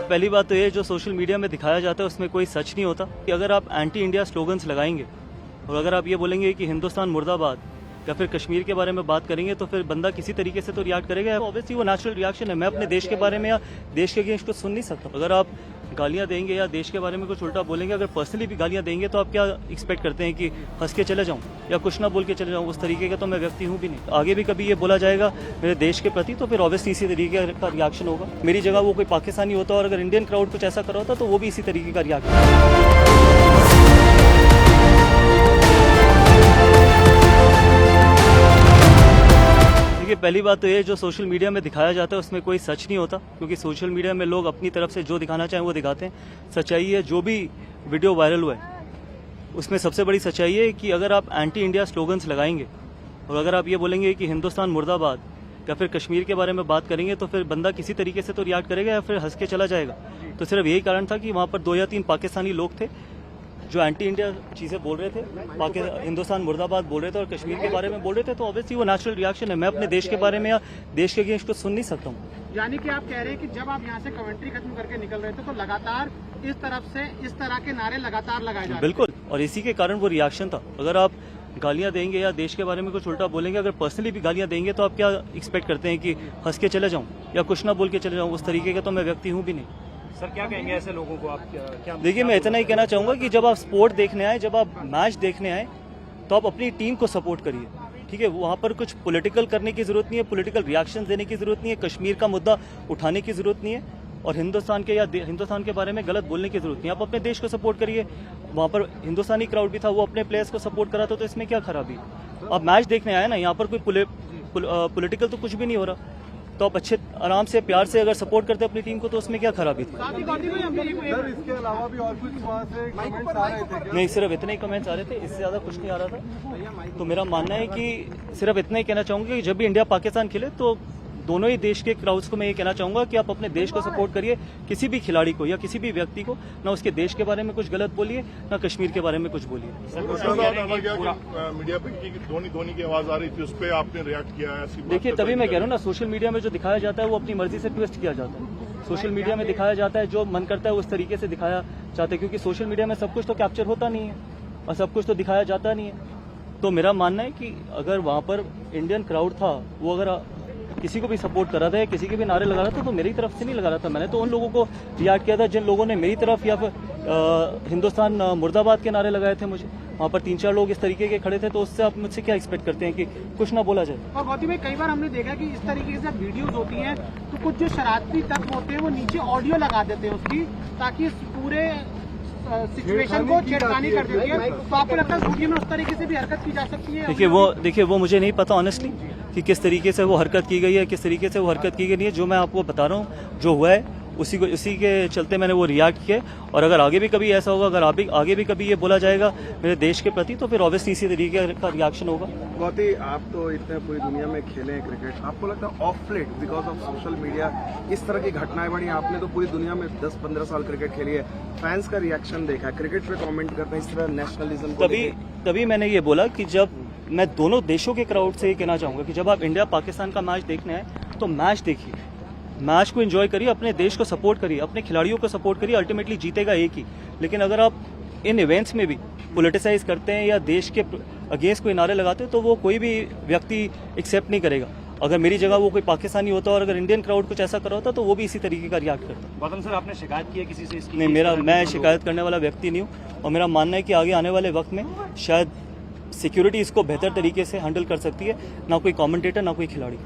पहली बात तो ये जो सोशल मीडिया में दिखाया जाता है उसमें कोई सच नहीं होता कि अगर आप एंटी इंडिया स्लोगन्स लगाएंगे और अगर आप ये बोलेंगे कि हिंदुस्तान मुर्दाबाद या फिर कश्मीर के बारे में बात करेंगे तो फिर बंदा किसी तरीके से तो रिएक्ट करेगा। ऑब्वियसली वो नेचुरल रिएक्शन है। मैं अपने देश के बारे में या देश के अगेंस्ट कुछ सुन नहीं सकता। अगर आप गालियां देंगे या देश के बारे में कुछ उल्टा बोलेंगे, अगर पर्सनली भी गालियां देंगे तो आप क्या एक्सपेक्ट करते हैं कि हंस के चले जाऊं या कुछ ना बोल के चले जाऊं? उस तरीके का तो मैं व्यक्ति हूं भी नहीं। आगे भी कभी ये बोला जाएगा मेरे देश के प्रति तो फिर ऑब्वियसली इसी तरीके का रिएक्शन होगा। मेरी जगह वो कोई पाकिस्तानी होता और अगर इंडियन क्राउड कुछ ऐसा कर रहा होता तो वो भी इसी तरीके का रिएक्शन। देखिए, पहली बात तो ये जो सोशल मीडिया में दिखाया जाता है उसमें कोई सच नहीं होता, क्योंकि सोशल मीडिया में लोग अपनी तरफ से जो दिखाना चाहें वो दिखाते हैं। सच्चाई है जो भी वीडियो वायरल हुआ है उसमें सबसे बड़ी सच्चाई है कि अगर आप एंटी इंडिया स्लोगन्स लगाएंगे और अगर आप ये बोलेंगे कि हिंदुस्तान मुर्दाबाद या फिर कश्मीर के बारे में बात करेंगे तो फिर बंदा किसी तरीके से तो रिएक्ट करेगा या फिर हंस के चला जाएगा। तो सिर्फ यही कारण था कि वहाँ पर 2 या 3 पाकिस्तानी लोग थे जो एंटी इंडिया चीज़ें बोल रहे थे, हिंदुस्तान मुर्दाबाद बोल रहे थे और कश्मीर के बारे में बोल रहे थे। तो ऑब्वियसली वो नेचुरल रिएक्शन है। मैं अपने देश के बारे में या देश के अगेंस्ट कुछ सुन नहीं सकता हूँ। यानी कि आप कह रहे हैं कि जब आप यहाँ से कमेंट्री खत्म करके निकल रहे थे तो लगातार इस तरफ से इस तरह के नारे लगातार लगाए जा रहे थे। बिल्कुल, और इसी के कारण वो रिएक्शन था। अगर आप गालियां देंगे या देश के बारे में कुछ उल्टा बोलेंगे, अगर पर्सनली भी गालियां देंगे तो आप क्या एक्सपेक्ट करते हैं कि हंस के चले जाऊं या कुछ ना बोल के चले जाऊं? उस तरीके का तो मैं व्यक्ति हूं भी नहीं। सर क्या कहेंगे ऐसे लोगों को आप? क्या देखिए, मैं इतना ही कहना चाहूंगा कि जब आप स्पोर्ट देखने आए, जब आप मैच देखने आए तो आप अपनी टीम को सपोर्ट करिए। ठीक है, वहाँ पर कुछ पॉलिटिकल करने की जरूरत नहीं है, पॉलिटिकल रिएक्शन देने की जरूरत नहीं है, कश्मीर का मुद्दा उठाने की जरूरत नहीं है और हिंदुस्तान के बारे में गलत बोलने की जरूरत नहीं है। आप अपने देश को सपोर्ट करिए। वहाँ पर हिंदुस्तानी क्राउड भी था, वो अपने प्लेयर्स को सपोर्ट करा था, तो इसमें क्या खराबी? आप मैच देखने आए ना, यहाँ पर कोई पॉलिटिकल तो कुछ भी नहीं हो रहा। तो आप अच्छे आराम से प्यार से अगर सपोर्ट करते अपनी टीम को तो उसमें क्या खराबी थी? इसके अलावा भी और कुछ वहाँ से कमेंट्स आ रहे थे? नहीं, सिर्फ इतने ही कमेंट्स आ रहे थे, इससे ज्यादा कुछ नहीं आ रहा था। तो मेरा मानना है कि सिर्फ इतना ही कहना चाहूंगा कि जब भी इंडिया पाकिस्तान खेले तो दोनों ही देश के क्राउड्स को मैं ये कहना चाहूंगा कि आप अपने देश को सपोर्ट करिए। किसी भी खिलाड़ी को या किसी भी व्यक्ति को ना उसके देश के बारे में कुछ गलत बोलिए, ना कश्मीर के बारे में कुछ बोलिए। मीडिया पे धोनी की आवाज आ रही थी, उस पर आपने रिएक्ट किया है? देखिए, तभी मैं कह रहा हूँ ना, सोशल मीडिया में जो दिखाया जाता है वो अपनी मर्जी से ट्विस्ट किया जाता है। सोशल मीडिया में दिखाया जाता है जो मन करता है उस तरीके से दिखाया जाता है, क्योंकि सोशल मीडिया में सब कुछ तो कैप्चर होता नहीं है और सब कुछ तो दिखाया जाता नहीं है। तो मेरा मानना है कि अगर वहाँ पर इंडियन क्राउड था, वो अगर किसी को भी सपोर्ट कर रहा था या किसी के भी नारे लगा रहा था तो मेरी तरफ से नहीं लगा रहा था। मैंने तो उन लोगों को रिएक्ट किया था जिन लोगों ने मेरी तरफ या फिर हिंदुस्तान मुर्दाबाद के नारे लगाए थे। मुझे वहाँ पर 3-4 लोग इस तरीके के खड़े थे, तो उससे आप मुझसे क्या एक्सपेक्ट करते हैं कि कुछ ना बोला जाए? और गौतम भाई, कई बार हमने देखा कि इस तरीके से वीडियोज होती हैं तो कुछ जो शरारती तत्व होते हैं वो नीचे ऑडियो लगा देते हैं उसकी, ताकि इस पूरे सिचुएशन को छेड़खानी कर देती है। तो आपको लगता है वीडियो में उस तरीके से भी हरकत की जा सकती है? देखिए वो मुझे नहीं पता ऑनेस्टली कि किस तरीके से वो हरकत की गई है, किस तरीके से वो हरकत की गई नहीं है। जो मैं आपको बता रहा हूँ जो हुआ है उसी के चलते मैंने वो रिएक्ट किया। और अगर आगे भी कभी ऐसा होगा, अगर आगे भी कभी ये बोला जाएगा मेरे देश के प्रति तो फिर ऑब्वियसली इसी तरीके का रिएक्शन होगा। गौती, आप तो इतने पूरी दुनिया में खेले हैं क्रिकेट, आपको लगता है of late because of social media इस तरह की घटनाएं बढ़ी? आपने तो पूरी दुनिया में 10-15 साल क्रिकेट खेली है, फैंस का रिएक्शन देखा है, क्रिकेट पे कमेंट करते हैं इस तरह नेशनलिज्म। तभी मैंने ये बोला कि जब मैं दोनों देशों के क्राउड से ये कहना चाहूंगा कि जब आप इंडिया पाकिस्तान का मैच देखने आए तो मैच देखिए, मैच को एंजॉय करिए, अपने देश को सपोर्ट करिए, अपने खिलाड़ियों को सपोर्ट करिए। अल्टीमेटली जीतेगा एक ही। लेकिन अगर आप इन इवेंट्स में भी पोलिटिसाइज करते हैं या देश के अगेंस्ट कोई नारे लगाते हैं तो वो कोई भी व्यक्ति एक्सेप्ट नहीं करेगा। अगर मेरी जगह वो कोई पाकिस्तानी होता और अगर इंडियन क्राउड कुछ ऐसा कर रहा होता तो वो भी इसी तरीके का रिएक्ट करता। गौतम सर, आपने शिकायत की है किसी से इसकी? नहीं, मैं शिकायत करने वाला व्यक्ति नहीं हूँ और मेरा मानना है कि आगे आने वाले वक्त में शायद सिक्योरिटी इसको बेहतर तरीके से हैंडल कर सकती है, ना कोई कमेंटेटर ना कोई खिलाड़ी।